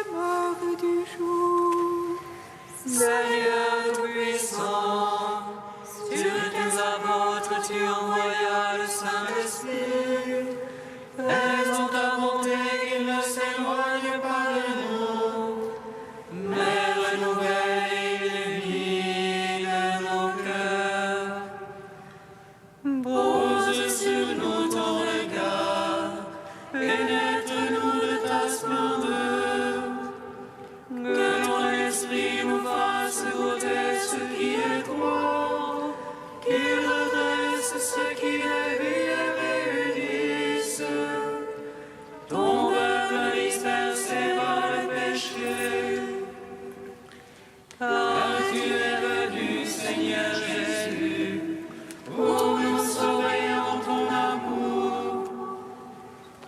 les morts du jour. Seigneur tout-puissant, sur tes apôtres tu envoyas le Saint-Esprit, faisant ta volonté qu'il ne s'éloigne pas de nous, mais renouvelle et illumine nos cœurs. Pose sur nous ton regard, pénètre-nous de ta splendeur, que ton esprit nous fasse goûter ce qui est toi, qu'il redresse ce qui dévie et réunisse ton peuple dispersé par le péché. Car tu es venu, Seigneur Jésus, pour nous sauver en ton amour,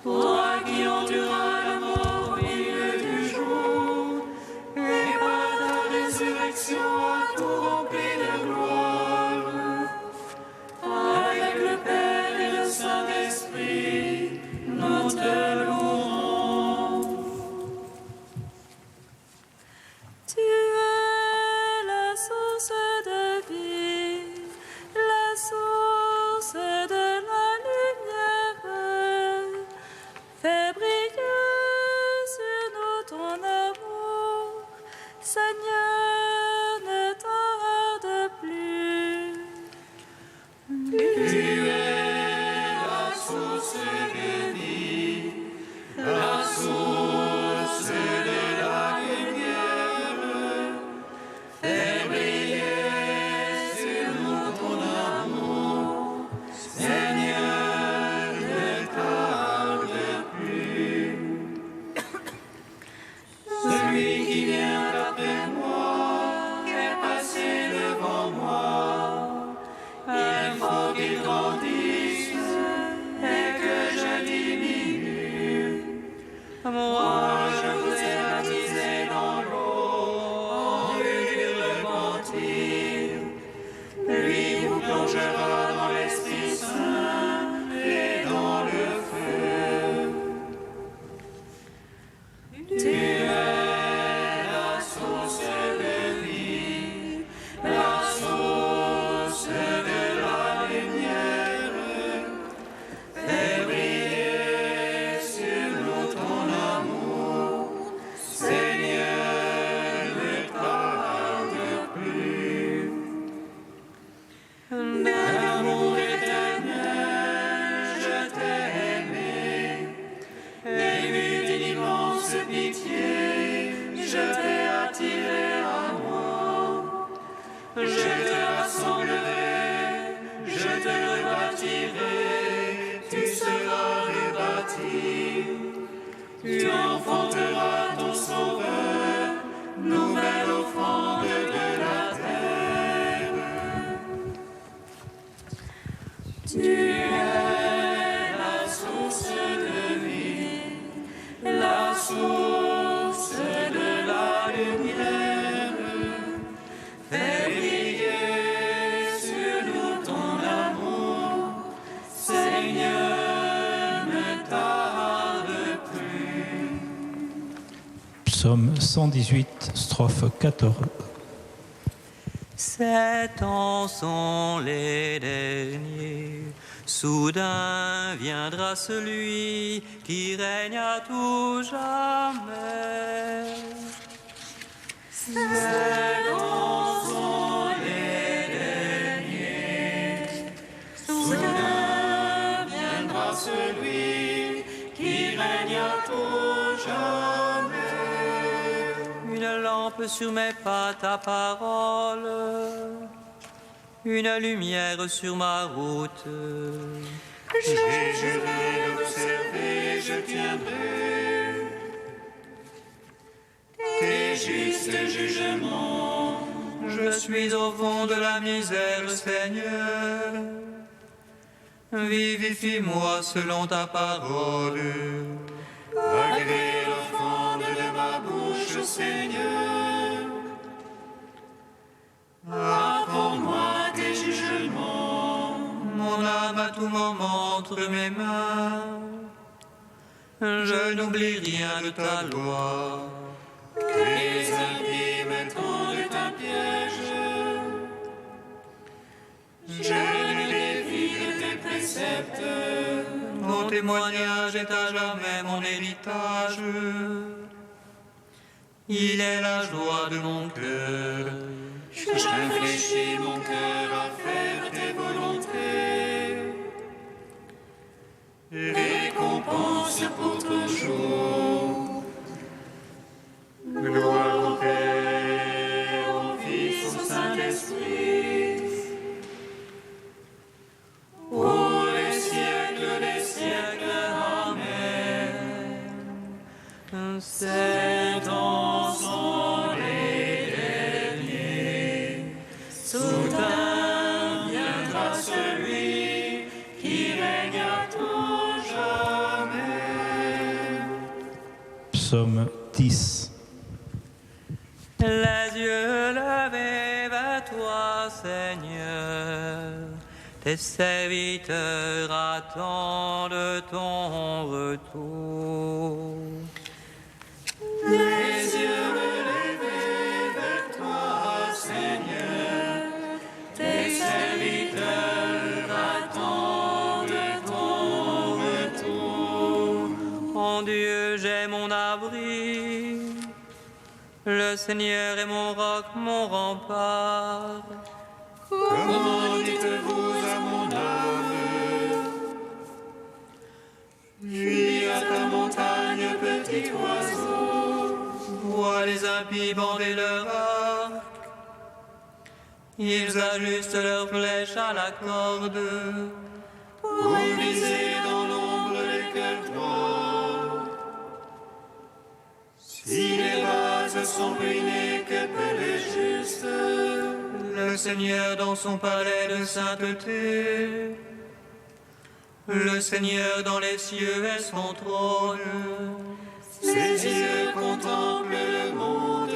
toi qui enduras la mort au milieu du jour, et par ta résurrection as tout rempli de gloire. Avec le Père et le Saint-Esprit, nous te louons. Tu es la source de vie, la source de la lumière. Fais briller sur nous ton amour, Seigneur, ne tarde plus. Tu es la source de vie, la source de la lumière. Fais briller sur nous ton amour, Seigneur, ne tarde plus. Celui qui vient après moi est passé devant moi. Il faut qu'il grandisse et que je diminue. Moi, je vous ai baptisé dans l'eau en vue du repentir. Lui vous plongera dans l'Esprit Saint et dans le feu. Tu es la source de vie, la source de la lumière. Fais briller sur nous ton amour, Seigneur, ne tarde plus. D'amour éternel, je t'ai aimé, ému d'une immense pitié, je t'ai attiré à moi. Je te rassemblerai, je te rebâtirai, tu seras rebâti. Tu enfanteras ton sauveur, nouvelle offrande de la terre. Tu es la source de vie, la source de la lumière. Fais briller sur nous ton amour, Seigneur, ne tarde plus. Psaume 118, strophe 14. 7 ans sont les derniers, soudain viendra celui qui règne à tout jamais. 7 ans sont les derniers, soudain viendra celui qui règne à tout jamais. Une lampe sur mes pas, ta parole, une lumière sur ma route. J'ai juré d'observer, je tiendrai tes justes jugements. Je suis au fond de la misère, Seigneur. Vivifie-moi selon ta parole. Agrée l'offrande de ma bouche, Seigneur. Apprends-moi tes jugements. Mon âme à tout moment entre mes mains. Je n'oublie rien de ta loi. J'aime les vies de tes préceptes. Mon témoignage est à jamais mon héritage. Il est la joie de mon cœur. Je réfléchis mon cœur à faire tes volontés. Récompense pour toujours. Gloire au Père, au Fils, au Saint-Esprit. Ô les siècles des siècles, Amen. C'est Dansons les derniers. Soudain viendra celui qui règne à tout jamais. Psaume 10. les yeux levés vers toi, Seigneur. Tes serviteurs attendent ton retour. Les yeux levés vers toi, Seigneur, tes serviteurs attendent ton retour. En Dieu, j'ai mon abri. Le Seigneur est mon roc, mon rempart. Comment dites-vous à mon âme? Puis à ta montagne, petit oiseau. Vois les impies bander leur arc. Ils ajustent leurs flèches à la corde. Pour viser dans l'ombre les cœurs droits. Si les vases sont ruinés, que peut le juste? Le Seigneur dans son palais de sainteté. Le Seigneur dans les cieux est son trône. Ses yeux contemplent le monde.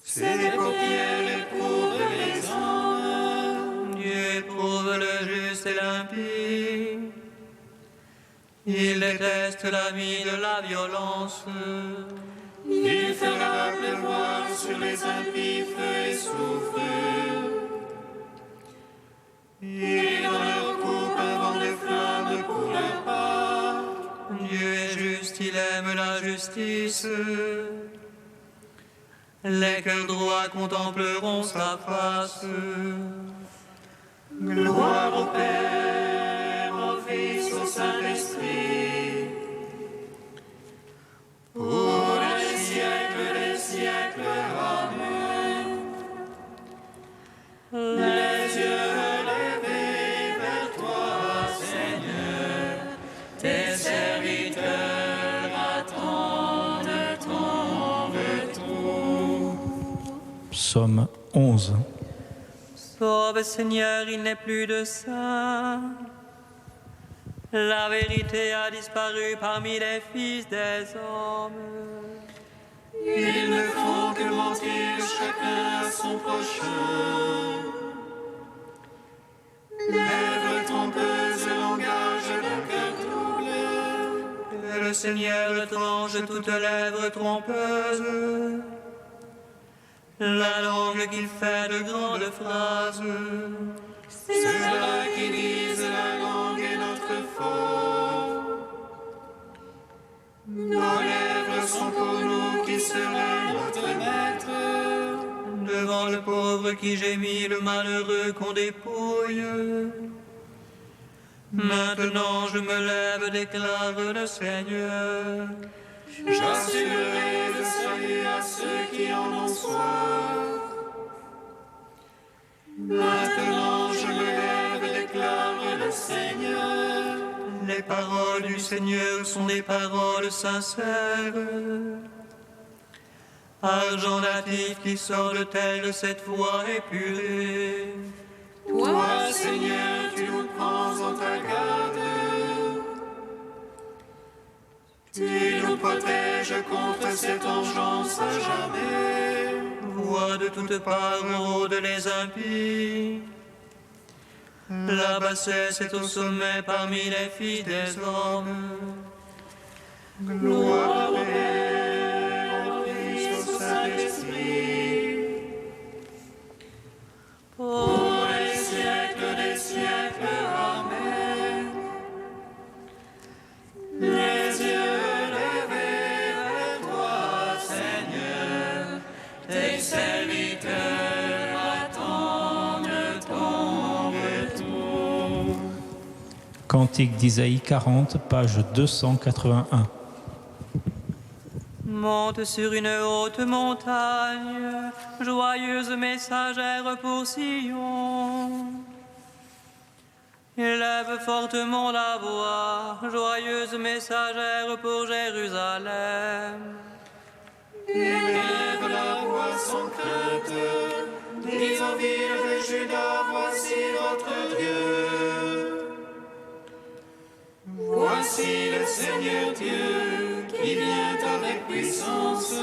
Ses paupières éprouvent les hommes. Dieu éprouve le juste et l'impie. Il déteste la vie de la violence. Il fera pleuvoir sur les impies feu et soufre. Et dans leur coupe un vent de flamme pour leur part. Dieu est juste, il aime la justice. Les cœurs droits contempleront sa face. Gloire au Père, au Fils, au Saint-Esprit. Pour les siècles des siècles, Amen. Les yeux levés vers toi, Seigneur, tes serviteurs attendent ton retour. Psaume 11. Sauve Seigneur, il n'est plus de saint. La vérité a disparu parmi les fils des hommes. Ils ne font que mentir chacun à son prochain. Lèvres trompeuses, langage d'un cœur troublé. Le Seigneur tranche toutes lèvres trompeuses. La langue qu'il fait de grandes phrases. Ceux-là qui disent la langue est notre fort. Nos lèvres sont pour nous qui serait notre maître. Devant le pauvre qui gémit, le malheureux qu'on dépouille. Maintenant je me lève, déclare le Seigneur. J'assurerai le salut à ceux qui en ont soif. Maintenant je me lève, déclare le Seigneur. Les paroles du Seigneur sont des paroles sincères. Argent natif qui sort de tel de cette voie épurée. Toi, Seigneur, tu nous prends en ta garde. Tu nous protèges contre cette vengeance à jamais. Voix de toutes parts rôdent les impies. La bassesse est au sommet parmi les filles des hommes. Gloire au Père, au Fils, au Saint-Esprit. Cantique d'Isaïe 40, page 281. Monte sur une haute montagne, joyeuse messagère pour Sion. Élève fortement la voix, joyeuse messagère pour Jérusalem. Élève la voix sans crainte, dis aux villes de Juda, voici votre Dieu. Voici le Seigneur Dieu qui vient avec puissance.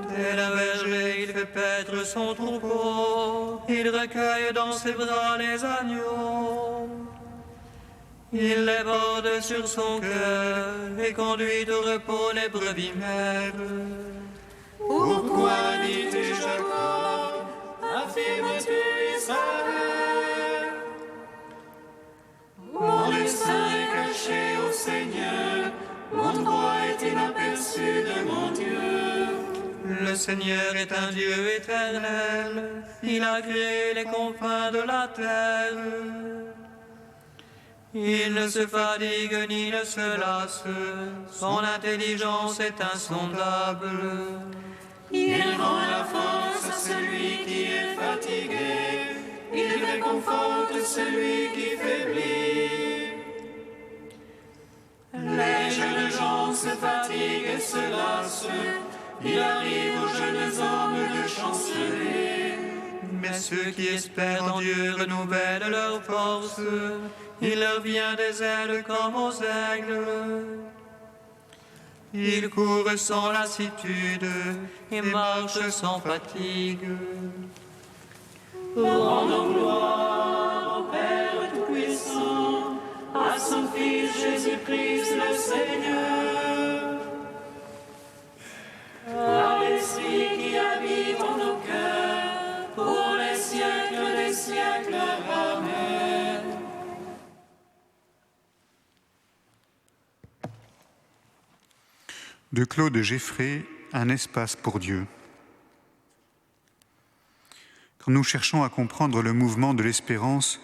Tel un berger, il fait paître son troupeau, il recueille dans ses bras les agneaux. Il les porte sur son cœur et conduit au repos les brebis mères. Pourquoi dis-tu Jacob, affirmes-tu Israël? Mon dessein est caché au Seigneur, mon droit est inaperçu de mon Dieu. Le Seigneur est un Dieu éternel, il a créé les confins de la terre. Il ne se fatigue ni ne se lasse, son intelligence est insondable. Il rend la force à celui qui est fatigué, il réconforte celui qui faiblit. Les jeunes gens se fatiguent et se lassent, il arrive aux jeunes hommes de chanceler. Mais ceux qui espèrent en Dieu renouvellent leur force, il leur vient des ailes comme aux aigles. Ils courent sans lassitude et marchent sans fatigue. Rendons gloire au Père Tout-Puissant, à son Fils Jésus-Christ le Seigneur, à l'Esprit qui habite en nos cœurs, pour les siècles des siècles. Amen. De Claude Geffrey, un espace pour Dieu. Quand nous cherchons à comprendre le mouvement de l'espérance,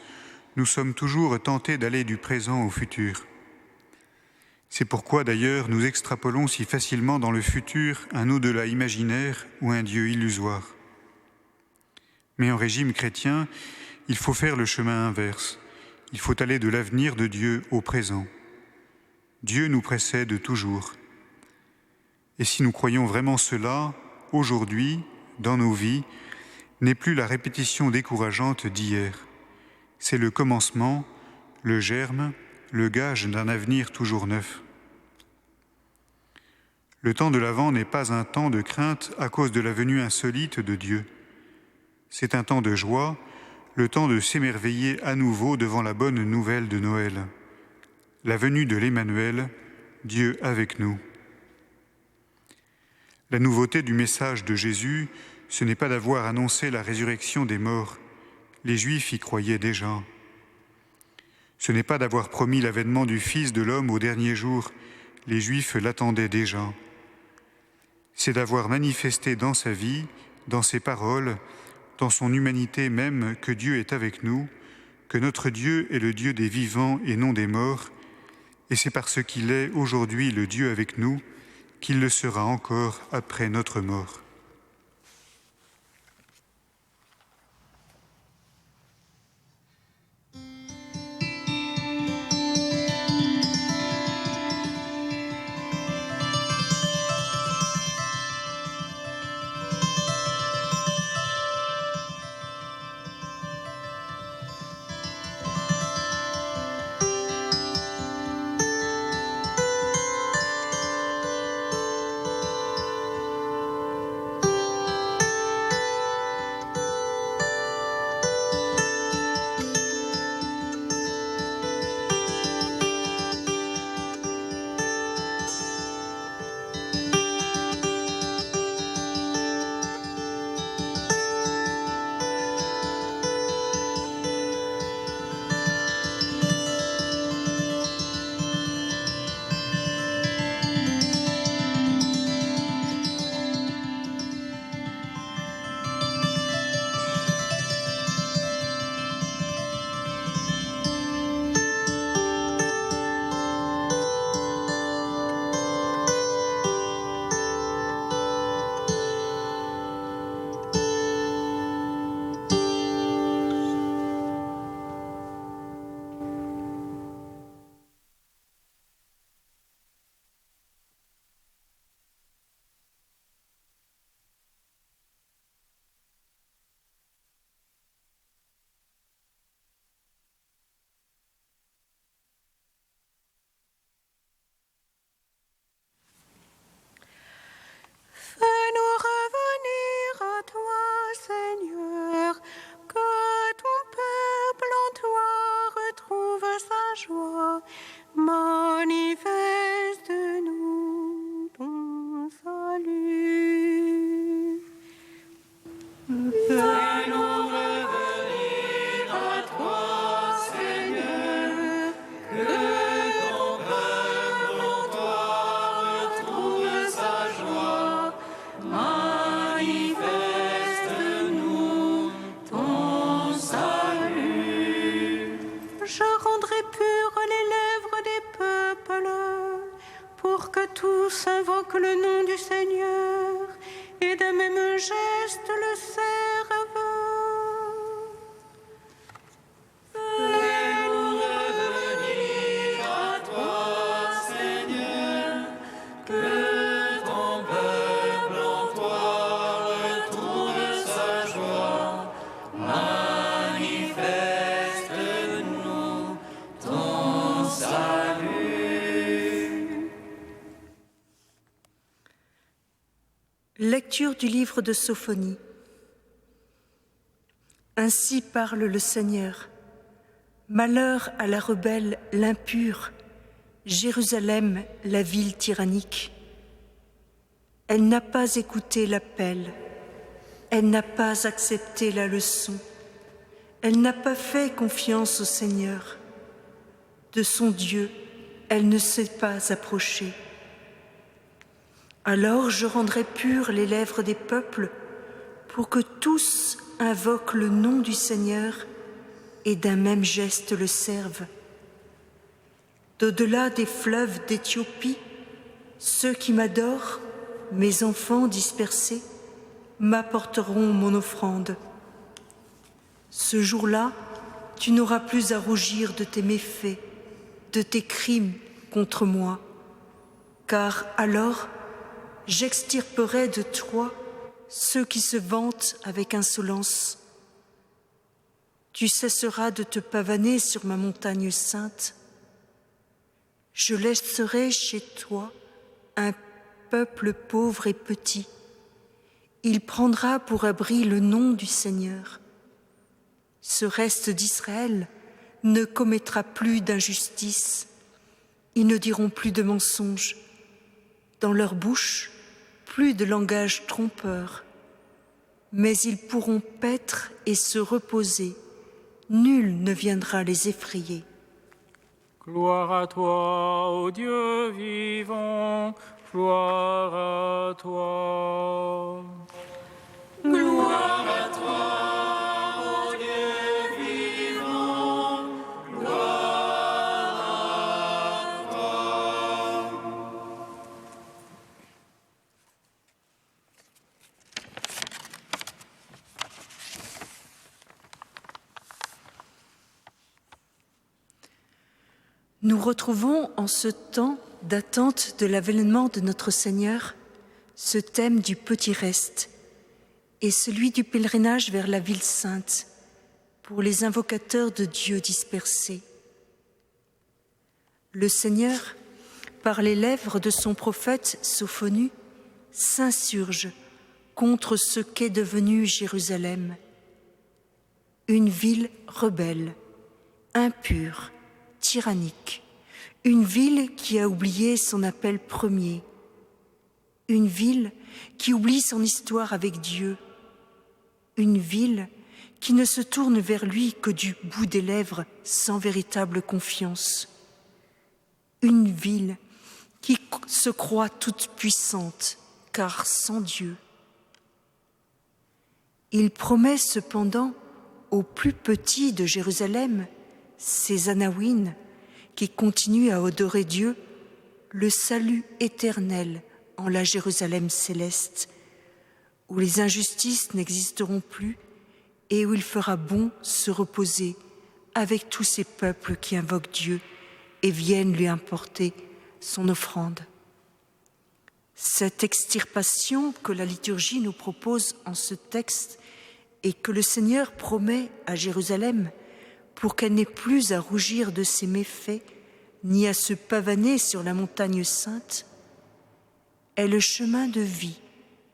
nous sommes toujours tentés d'aller du présent au futur. C'est pourquoi d'ailleurs nous extrapolons si facilement dans le futur un au-delà imaginaire ou un Dieu illusoire. Mais en régime chrétien, il faut faire le chemin inverse. Il faut aller de l'avenir de Dieu au présent. Dieu nous précède toujours. Et si nous croyons vraiment cela, aujourd'hui, dans nos vies, n'est plus la répétition décourageante d'hier. C'est le commencement, le germe, le gage d'un avenir toujours neuf. Le temps de l'Avent n'est pas un temps de crainte à cause de la venue insolite de Dieu. C'est un temps de joie, le temps de s'émerveiller à nouveau devant la bonne nouvelle de Noël. La venue de l'Emmanuel, Dieu avec nous. La nouveauté du message de Jésus, ce n'est pas d'avoir annoncé la résurrection des morts. Les Juifs y croyaient déjà. Ce n'est pas d'avoir promis l'avènement du Fils de l'homme au dernier jour. Les Juifs l'attendaient déjà. C'est d'avoir manifesté dans sa vie, dans ses paroles, dans son humanité même, que Dieu est avec nous, que notre Dieu est le Dieu des vivants et non des morts, et c'est parce qu'il est aujourd'hui le Dieu avec nous qu'il le sera encore après notre mort. tous invoquent le nom du Seigneur et d'un même geste le servent. Fais-nous revenir à toi, Seigneur, que ton peuple en toi retrouve sa joie. Manifeste-nous ton salut. Lecture du livre de Sophonie. Ainsi parle le Seigneur. Malheur à la rebelle, l'impure, Jérusalem, la ville tyrannique. Elle n'a pas écouté l'appel, elle n'a pas accepté la leçon, elle n'a pas fait confiance au Seigneur. De son Dieu, elle ne s'est pas approchée. Alors je rendrai pures les lèvres des peuples pour que tous invoquent le nom du Seigneur et d'un même geste le servent. D'au-delà des fleuves d'Éthiopie, ceux qui m'adorent, mes enfants dispersés, m'apporteront mon offrande. Ce jour-là, tu n'auras plus à rougir de tes méfaits, de tes crimes contre moi, car alors j'extirperai de toi ceux qui se vantent avec insolence. Tu cesseras de te pavaner sur ma montagne sainte. Je laisserai chez toi un peuple pauvre et petit. Il prendra pour abri le nom du Seigneur. Ce reste d'Israël ne commettra plus d'injustice. Ils ne diront plus de mensonges. Dans leur bouche, plus de langage trompeur. Mais ils pourront paître et se reposer. Nul ne viendra les effrayer. Gloire à toi, ô Dieu vivant, gloire à toi. Gloire à toi, ô Dieu vivant, gloire à toi. Nous retrouvons en ce temps d'attente de l'avènement de notre Seigneur ce thème du petit reste et celui du pèlerinage vers la ville sainte pour les invocateurs de Dieu dispersés. Le Seigneur, par les lèvres de son prophète Sophonu, s'insurge contre ce qu'est devenu Jérusalem, une ville rebelle, impure, tyrannique, une ville qui a oublié son appel premier, une ville qui oublie son histoire avec Dieu, une ville qui ne se tourne vers lui que du bout des lèvres sans véritable confiance, une ville qui se croit toute puissante, car sans Dieu. Il promet cependant aux plus petits de Jérusalem, ces Anawines, qui continuent à adorer Dieu, le salut éternel en la Jérusalem céleste, où les injustices n'existeront plus et où il fera bon se reposer avec tous ces peuples qui invoquent Dieu et viennent lui apporter son offrande. Cette extirpation que la liturgie nous propose en ce texte et que le Seigneur promet à Jérusalem pour qu'elle n'ait plus à rougir de ses méfaits ni à se pavaner sur la montagne sainte, est le chemin de vie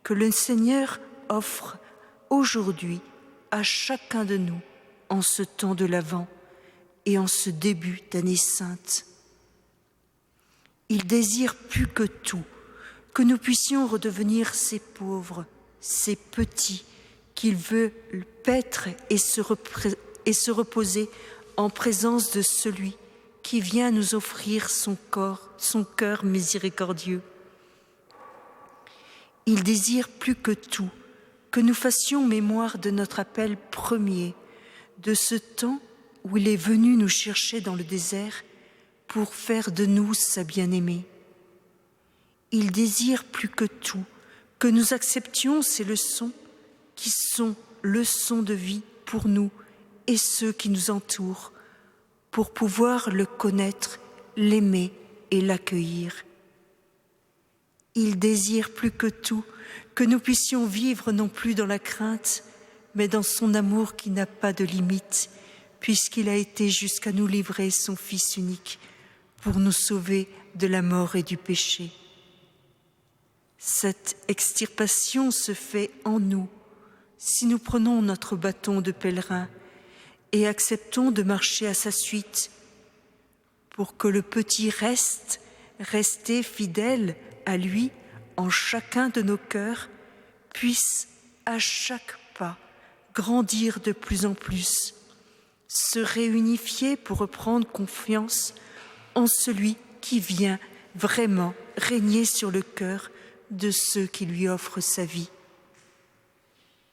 que le Seigneur offre aujourd'hui à chacun de nous en ce temps de l'Avent et en ce début d'année sainte. Il désire plus que tout que nous puissions redevenir ces pauvres, ces petits qu'il veut paître et se reposer en présence de celui qui vient nous offrir son cœur miséricordieux. Il désire plus que tout que nous fassions mémoire de notre appel premier, de ce temps où il est venu nous chercher dans le désert pour faire de nous sa bien-aimée. Il désire plus que tout que nous acceptions ces leçons qui sont leçons de vie pour nous et ceux qui nous entourent, pour pouvoir le connaître, l'aimer et l'accueillir. Il désire plus que tout que nous puissions vivre non plus dans la crainte, mais dans son amour qui n'a pas de limite, puisqu'il a été jusqu'à nous livrer son Fils unique pour nous sauver de la mort et du péché. Cette extirpation se fait en nous si nous prenons notre bâton de pèlerin et acceptons de marcher à sa suite pour que le petit reste, resté fidèle à lui en chacun de nos cœurs, puisse à chaque pas grandir de plus en plus, se réunifier pour reprendre confiance en celui qui vient vraiment régner sur le cœur de ceux qui lui offrent sa vie.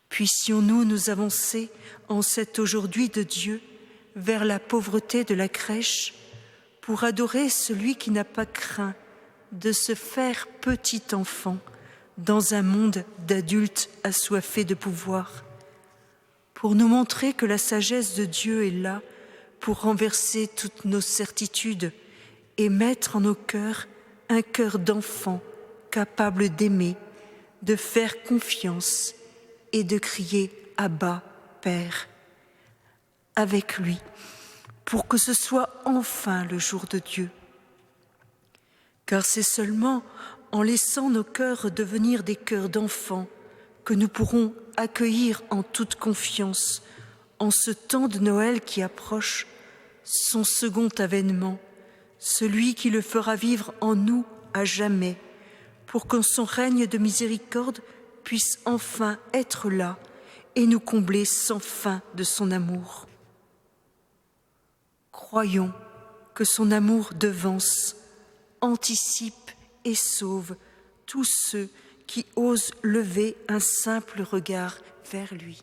Puissions-nous nous avancer en cet aujourd'hui de Dieu vers la pauvreté de la crèche pour adorer celui qui n'a pas craint de se faire petit enfant dans un monde d'adultes assoiffés de pouvoir, pour nous montrer que la sagesse de Dieu est là pour renverser toutes nos certitudes et mettre en nos cœurs un cœur d'enfant capable d'aimer, de faire confiance et de crier « Abba, Père » avec lui, pour que ce soit enfin le jour de Dieu. Car c'est seulement en laissant nos cœurs devenir des cœurs d'enfants que nous pourrons accueillir en toute confiance, en ce temps de Noël qui approche, son second avènement, celui qui le fera vivre en nous à jamais, pour que son règne de miséricorde puisse enfin être là et nous combler sans fin de son amour. Croyons que son amour devance, anticipe et sauve tous ceux qui osent lever un simple regard vers lui.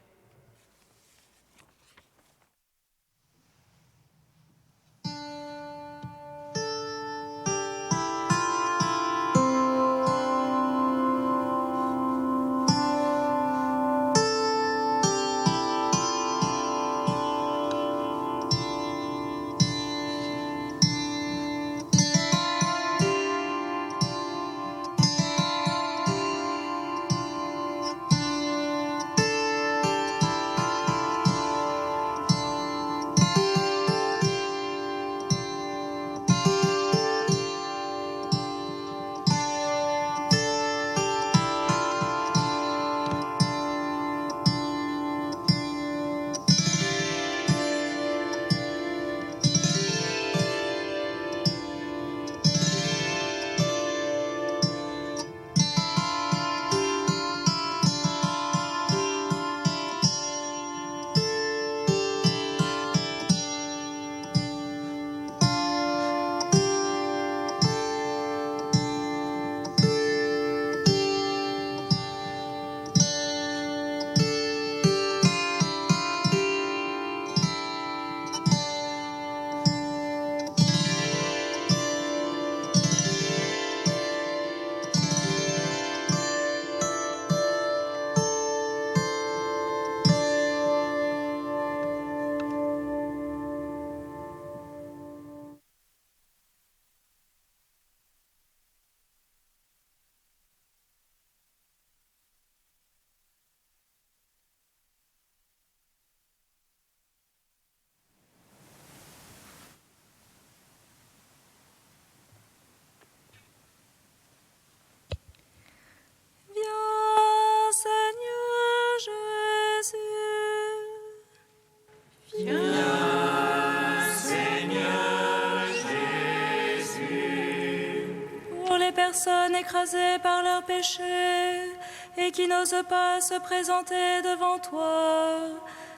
Personnes écrasées par leurs péchés et qui n'osent pas se présenter devant toi.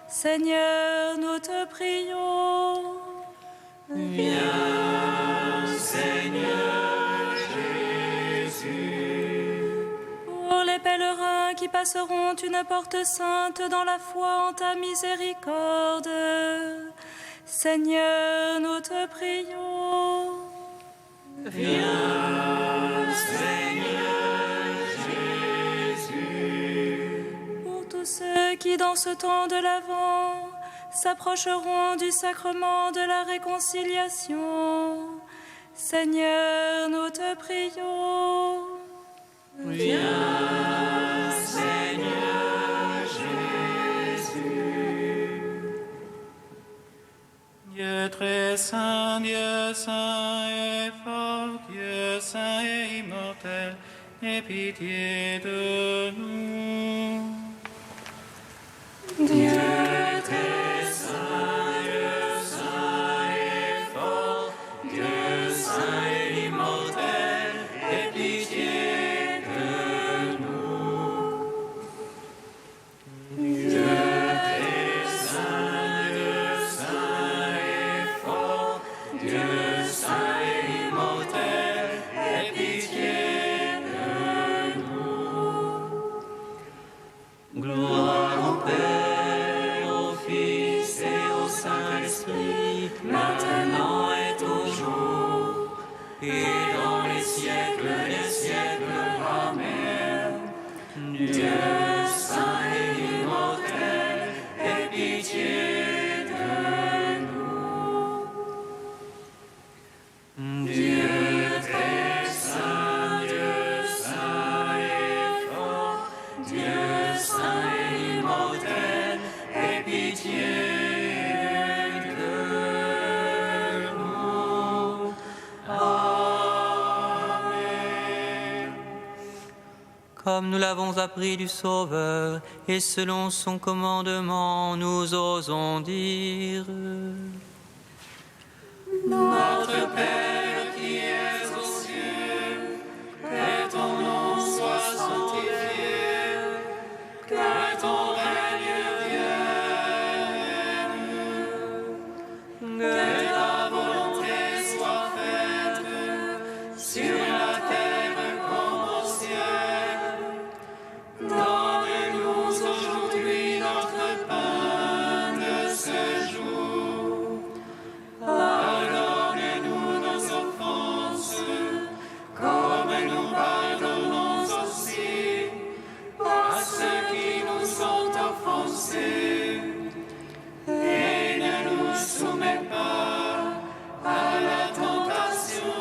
Seigneur, nous te prions. Viens, Seigneur Jésus. Pour les pèlerins qui passeront une porte sainte dans la foi en ta miséricorde. Seigneur, nous te prions. Viens, Seigneur qui dans ce temps de l'Avent s'approcheront du sacrement de la réconciliation. Seigneur, nous te prions. Viens, Seigneur Jésus. Dieu très saint et fort, Dieu saint et immortel, aie pitié de nous. Dieu très saint et fort, Dieu saint et immortel, aie pitié de nous. Dieu très saint et fort, Dieu saint et immortel, aie pitié de nous. Gloire au Père, au Fils et au Saint-Esprit, maintenant et toujours, et dans les siècles des siècles. Amen. Dieu saint et immortel, aie pitié de nous. Dieu très saint et fort, Dieu saint et immortel, aie pitié de nous. Amen. Comme nous l'avons appris du Sauveur, et selon son commandement, nous osons dire: Notre Père qui es aux cieux, que ton nom soit sanctifié, que ton règne vienne, que ta volonté soit faite sur la terre comme au ciel. Donne-nous aujourd'hui notre pain de ce jour. Pardonne-nous nos offenses, comme nous pardonnons aussi à ceux qui nous ont offensés. Et ne nous soumets pas à la tentation,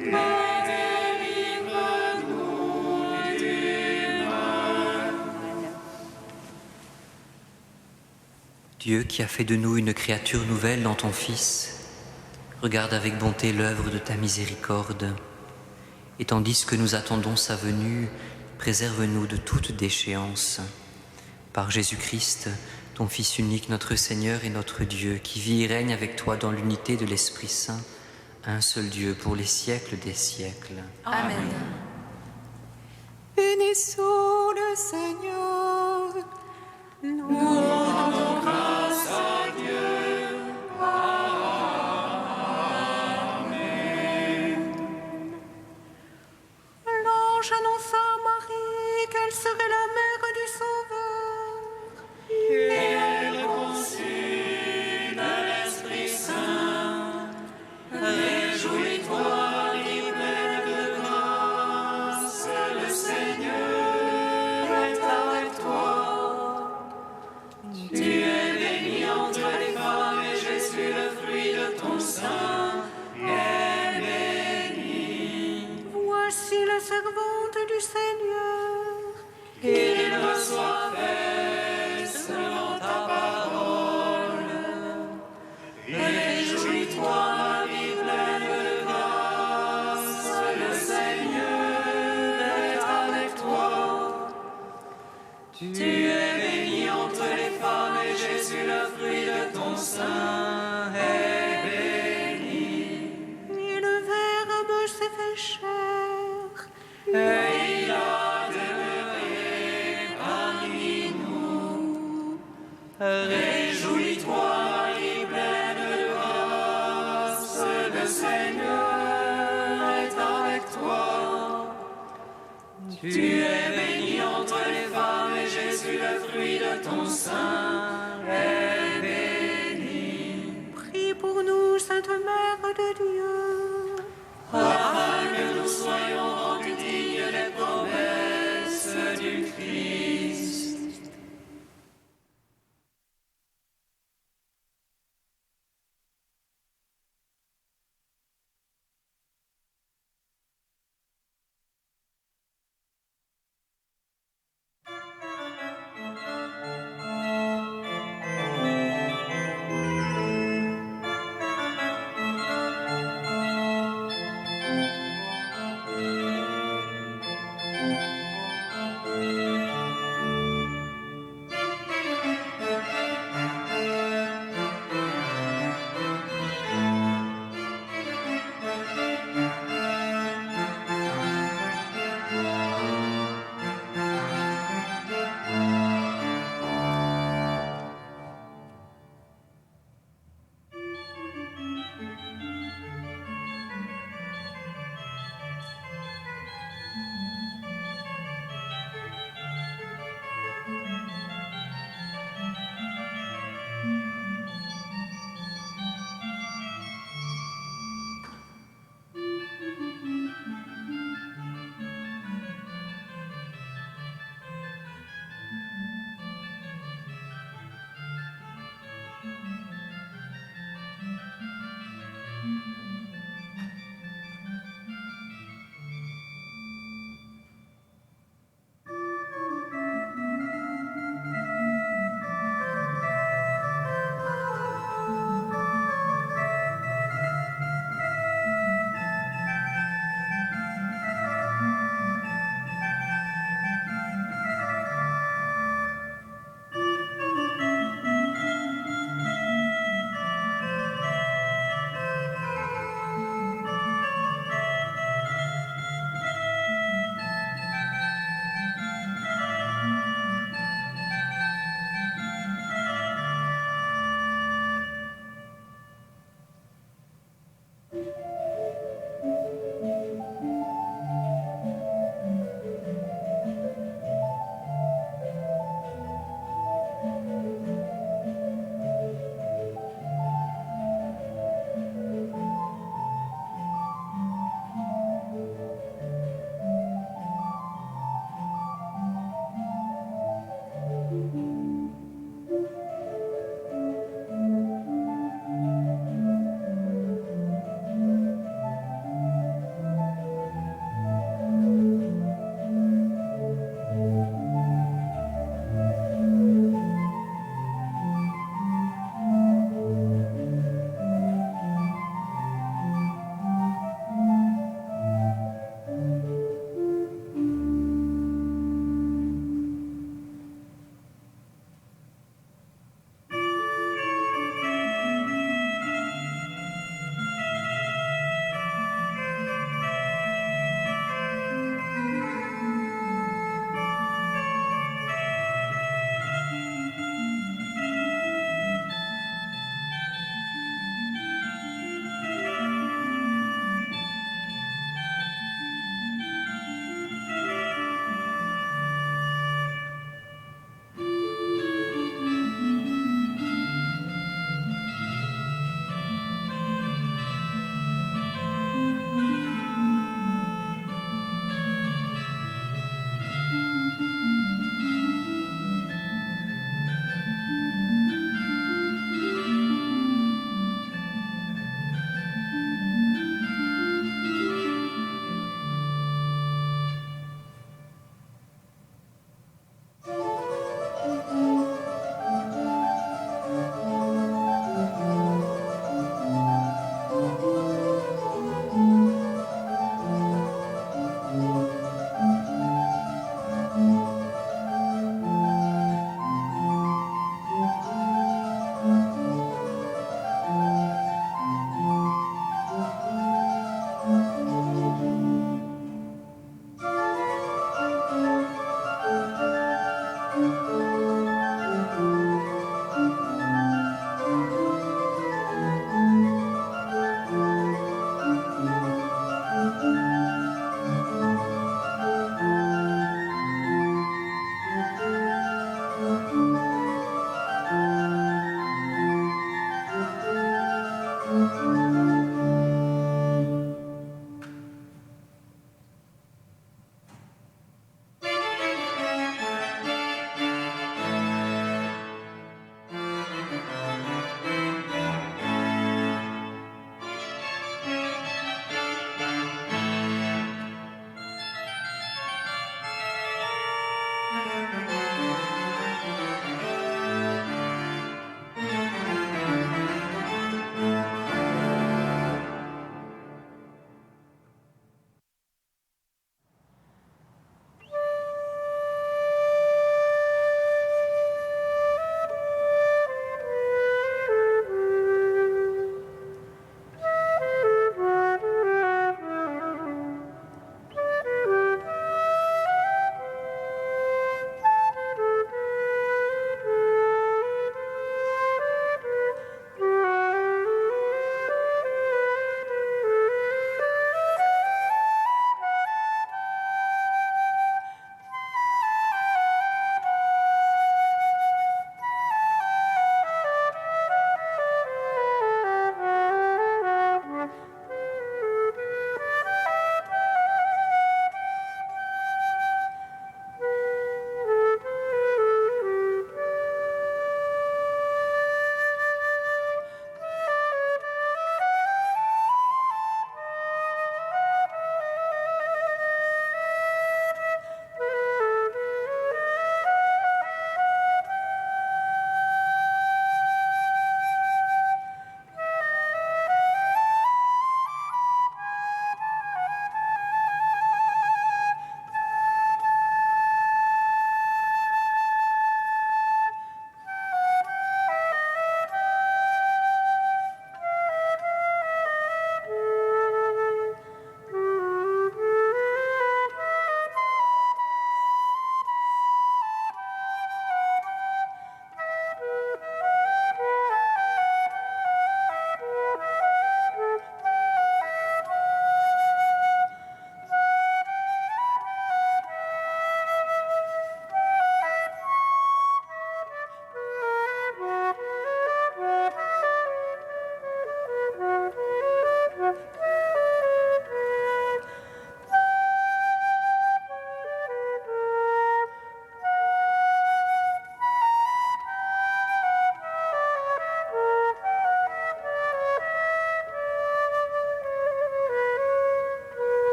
mais délivre-nous du mal. Dieu qui a fait de nous une créature nouvelle dans ton Fils, regarde avec bonté l'œuvre de ta miséricorde, et tandis que nous attendons sa venue, préserve-nous de toute déchéance. Par Jésus-Christ, ton Fils unique, notre Seigneur et notre Dieu, qui vit et règne avec toi dans l'unité de l'Esprit Saint, un seul Dieu pour les siècles des siècles. Amen. Bénissons le Seigneur. Nous rendons grâce à Dieu. Amen. L'ange annonça à Marie qu'elle serait la mère du Sauveur. Et elle conçut de l'Esprit Saint. Réjouis-toi, qui pleine de grâce, le Seigneur est avec toi. Tu es bénie entre les femmes et Jésus, le fruit de ton sein, est béni. Voici la servante du Seigneur. Qu'il me soit fait selon ta parole. Réjouis-toi, Marie pleine de grâce, le Seigneur est avec toi. Tu es bénie entre les femmes et Jésus, le fruit de ton sein, est béni. Et le Verbe s'est fait chair. Et il a demeuré parmi nous. Réjouis-toi, Marie pleine de grâce, le Seigneur est avec toi. Tu es bénie entre les femmes et Jésus, le fruit de ton sein,